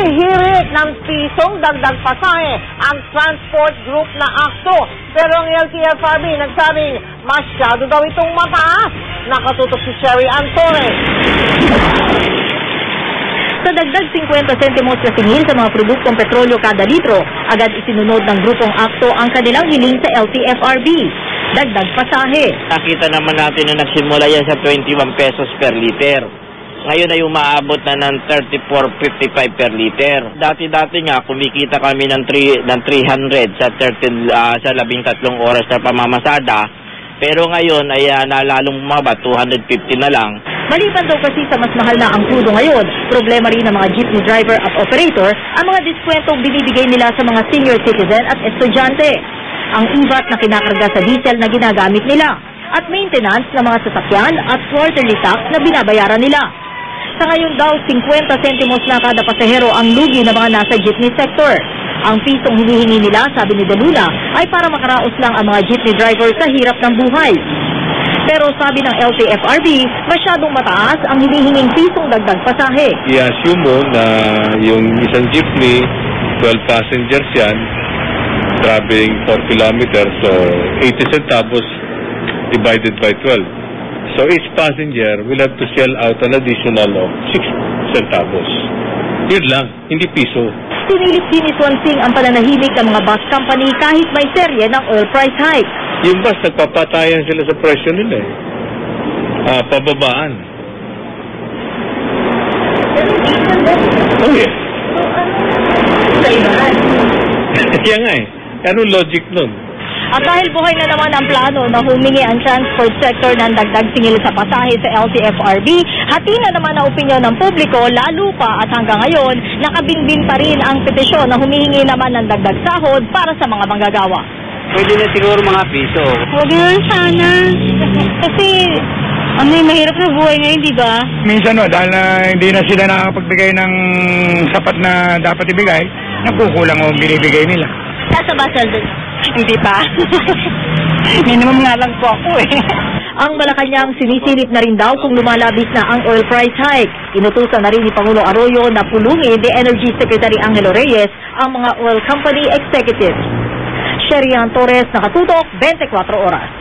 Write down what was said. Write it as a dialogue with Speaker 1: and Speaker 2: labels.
Speaker 1: Hihirit ng pisong dagdag pasahe ang transport group na AKTO. Pero ang LTFRB nagsabing masyado daw itong mataas. Nakatutok si Sherry Antores.
Speaker 2: Sa dagdag 50 sentimos na singil sa mga produktong petrolyo kada litro, agad isinunod ng grupong AKTO ang kanilang hiling sa LTFRB. Dagdag pasahe.
Speaker 3: Nakita naman natin na nagsimula yan sa 21 pesos per liter. Ngayon ay umaabot na ng 34.55 per liter. Dati-dati nga kumikita kami ng 300 sa 13 oras na pamamasada. Pero ngayon ay nalalong bumaba, 250 na lang.
Speaker 2: Maliban daw kasi sa mas mahal na ang crudo ngayon, problema rin ng mga jeepney driver at operator ang mga diskwentong binibigay nila sa mga senior citizen at estudyante. Ang IVAT na kinakarga sa diesel na ginagamit nila at maintenance ng mga sasakyan at quarterly tax na binabayaran nila. Sa ngayon daw, 50 sentimos na kada pasahero ang lugi ng mga nasa jeepney sector. Ang pisong hinihingi nila, sabi ni Delula, ay para makaraos lang ang mga jeepney driver sa hirap ng buhay. Pero sabi ng LTFRB, masyadong mataas ang hinihinging pisong dagdag pasahe.
Speaker 4: I-assume mo na yung isang jeepney, 12 passengers yan, traveling 4 kilometers, so 80 centavos divided by 12. So each passenger will have to shell out an additional of 6 centavos. Yun lang, hindi piso.
Speaker 2: Sinilit din ni Swansing ang pananahimik ng mga bus company kahit may serye ng oil price hike.
Speaker 4: Yung bus, nagpapatayan sila sa presyo nila eh. Pababaan. Oh yeah. Kaya nga eh. Anong logic nun?
Speaker 2: At dahil buhay na naman ang plano na humingi ang transport sector ng dagdag singil sa pasahe sa LTFRB, hati na naman ang opinyon ng publiko, lalo pa at hanggang ngayon, nakabinbin pa rin ang petisyon na humihingi naman ng dagdag sahod para sa mga manggagawa.
Speaker 3: Pwede na siguro mga piso.
Speaker 2: Huwag yun sana. Kasi, mahirap na buhay ngayon, di ba?
Speaker 5: Minsan dahil hindi na sila nakakapagbigay ng sapat na dapat ibigay, nakukulang o binibigay nila.
Speaker 2: Nasa basal doon?
Speaker 6: Hindi pa. Minimum nga lang po ako eh.
Speaker 2: Ang Malacanang sinisilip na rin daw kung lumalabis na ang oil price hike. Inutusan na rin ni Pangulo Arroyo na pulungin ni Energy Secretary Angelo Reyes ang mga oil company executives. Sherry Antores, nakatutok, 24 oras.